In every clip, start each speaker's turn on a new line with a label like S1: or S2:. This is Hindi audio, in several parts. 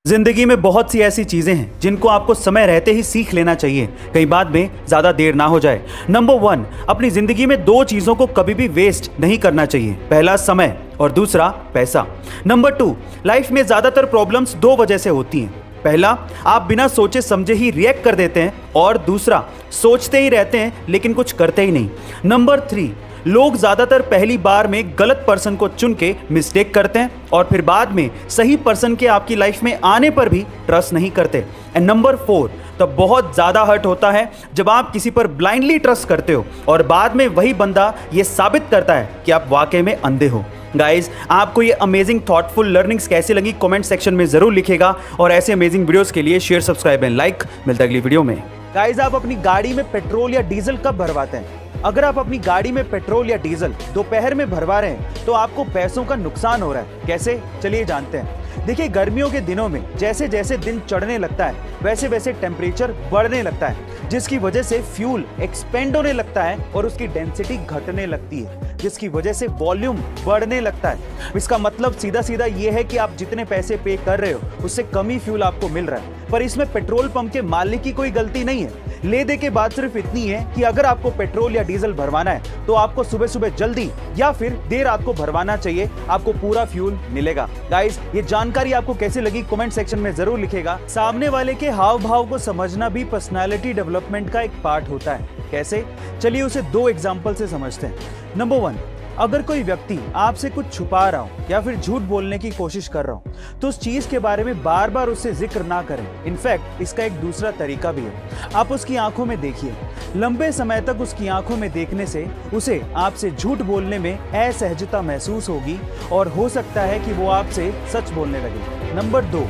S1: जिंदगी में बहुत सी ऐसी चीजें हैं जिनको आपको समय रहते ही सीख लेना चाहिए, कहीं बाद में ज्यादा देर ना हो जाए। नंबर 1, अपनी जिंदगी में दो चीजों को कभी भी वेस्ट नहीं करना चाहिए। पहला समय और दूसरा पैसा। नंबर 2, लाइफ में ज्यादातर प्रॉब्लम्स दो वजह से होती हैं। पहला, आप बिना सोचे समझे ही रिएक्ट कर देते हैं, और दूसरा, सोचते ही रहते हैं लेकिन कुछ करते ही नहीं। नंबर 3, लोग ज्यादातर पहली बार में गलत पर्सन को चुन के मिस्टेक करते हैं और फिर बाद में सही पर्सन के आपकी लाइफ में आने पर भी ट्रस्ट नहीं करते। एंड नंबर 4, तब बहुत ज्यादा हर्ट होता है जब आप किसी पर ब्लाइंडली ट्रस्ट करते हो और बाद में वही बंदा ये साबित करता है कि आप वाकई में अंधे हो। गाइज, आपको ये अमेजिंग थॉटफुल लर्निंग्स कैसी लगी कमेंट सेक्शन में जरूर लिखेगा, और ऐसे अमेजिंग वीडियोस के लिए शेयर, सब्सक्राइब एंड लाइक। मिलता है अगली वीडियो में। गाइज, आप अपनी गाड़ी में पेट्रोल या डीजल कब भरवाते हैं? अगर आप अपनी गाड़ी में पेट्रोल या डीजल दोपहर में भरवा रहे हैं तो आपको पैसों का नुकसान हो रहा है। कैसे? चलिए जानते हैं। देखिए, गर्मियों के दिनों में जैसे जैसे दिन चढ़ने लगता है वैसे वैसे टेम्परेचर बढ़ने लगता है, जिसकी वजह से फ्यूल एक्सपेंड होने लगता है और उसकी डेंसिटी घटने लगती है, जिसकी वजह से वॉल्यूम बढ़ने लगता है। इसका मतलब सीधा सीधा ये है कि आप जितने पैसे पे कर रहे हो उससे कम ही फ्यूल आपको मिल रहा है। पर इसमें पेट्रोल पंप के मालिक की कोई गलती नहीं है। ले दे के बात सिर्फ इतनी है कि अगर आपको पेट्रोल या डीजल भरवाना है तो आपको सुबह सुबह जल्दी या फिर देर रात को भरवाना चाहिए, आपको पूरा फ्यूल मिलेगा। गाइस, ये जानकारी आपको कैसी लगी कमेंट सेक्शन में जरूर लिखेगा। सामने वाले के हाव भाव को समझना भी पर्सनालिटी डेवलपमेंट का एक पार्ट होता है। कैसे? चलिए उसे दो एग्जांपल से समझते हैं। नंबर 1, अगर कोई व्यक्ति आपसे कुछ छुपा रहा हो या फिर झूठ बोलने की कोशिश कर रहा हो तो उस चीज के बारे में बार बार उससे जिक्र ना करें। इनफैक्ट इसका एक दूसरा तरीका भी है। आप उसकी आंखों में देखिए। लंबे समय तक उसकी आंखों में देखने से उसे आपसे झूठ बोलने में असहजता महसूस होगी और हो सकता है कि वो आपसे सच बोलने लगे। नंबर 2,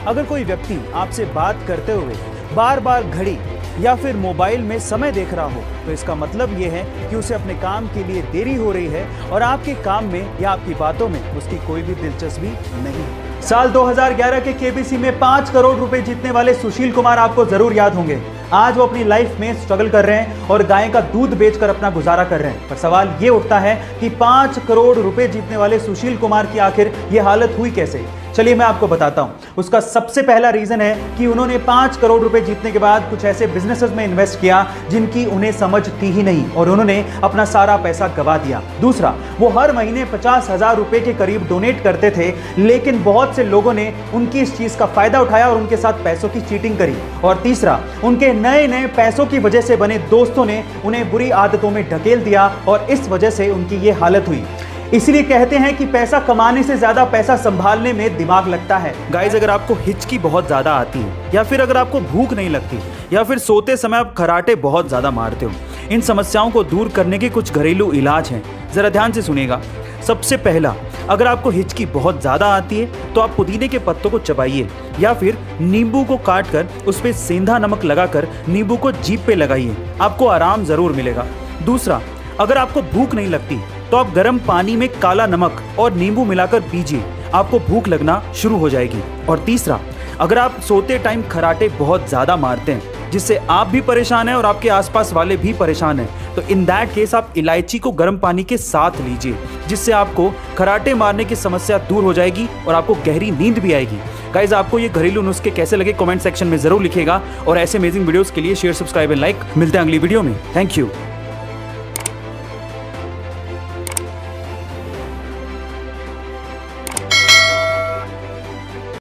S1: अगर कोई व्यक्ति आपसे बात करते हुए बार बार घड़ी या फिर मोबाइल में समय देख रहा हो तो इसका मतलब यह है कि उसे अपने काम के लिए देरी हो रही है और आपके काम में या आपकी बातों में उसकी कोई भी दिलचस्पी नहीं। साल 2011 के केबीसी में 5 करोड़ रुपए जीतने वाले सुशील कुमार आपको जरूर याद होंगे। आज वो अपनी लाइफ में स्ट्रगल कर रहे हैं और गाय का दूध बेचकर अपना गुजारा कर रहे हैं। पर सवाल ये उठता है कि 5 करोड़ रुपए जीतने वाले सुशील कुमार की आखिर ये हालत हुई कैसे? चलिए मैं आपको बताता हूं। उसका सबसे पहला रीजन है कि उन्होंने 5 करोड़ रुपए जीतने के बाद कुछ ऐसे बिजनेसेस में इन्वेस्ट किया जिनकी उन्हें समझ थी ही नहीं और उन्होंने अपना सारा पैसा गवा दिया। दूसरा, वो हर महीने 50,000 रुपए के करीब डोनेट करते थे, लेकिन बहुत से लोगों ने उनकी इस चीज का फायदा उठाया और उनके साथ पैसों की चीटिंग करी। और तीसरा, उनके नए नए पैसों की वजह से बने दोस्तों ने उन्हें बुरी आदतों में ढकेल दिया और इस वजह से उनकी ये हालत हुई। इसलिए कहते हैं कि पैसा कमाने से ज्यादा पैसा संभालने में दिमाग लगता है। गाइज, अगर आपको हिचकी बहुत ज्यादा आती है या फिर अगर आपको भूख नहीं लगती या फिर सोते समय आप खराटे बहुत ज्यादा मारते हो, इन समस्याओं को दूर करने के कुछ घरेलू इलाज हैं। जरा ध्यान से सुनिएगा। सबसे पहला, अगर आपको हिचकी बहुत ज्यादा आती है तो आप पुदीने के पत्तों को चबाइए या फिर नींबू को काट कर उस पर सेंधा नमक लगाकर नींबू को जीभ पे लगाइए, आपको आराम जरूर मिलेगा। दूसरा, अगर आपको भूख नहीं लगती तो आप गर्म पानी में काला नमक और नींबू मिलाकर पीजिए, आपको भूख लगना शुरू हो जाएगी। और तीसरा, अगर आप सोते टाइम खराटे बहुत ज्यादा मारते हैं जिससे आप भी परेशान हैं और आपके आसपास वाले भी परेशान हैं, तो इन दैट केस आप इलायची को गर्म पानी के साथ लीजिए, जिससे आपको खराटे मारने की समस्या दूर हो जाएगी और आपको गहरी नींद भी आएगी। गाइज, आपको ये घरेलू नुस्खे कैसे लगे कमेंट सेक्शन में जरूर लिखेगा, और ऐसे अमेजिंग वीडियोस के लिए शेयर, सब्सक्राइब एंड लाइक। मिलते हैं अगली वीडियो में। Thank you.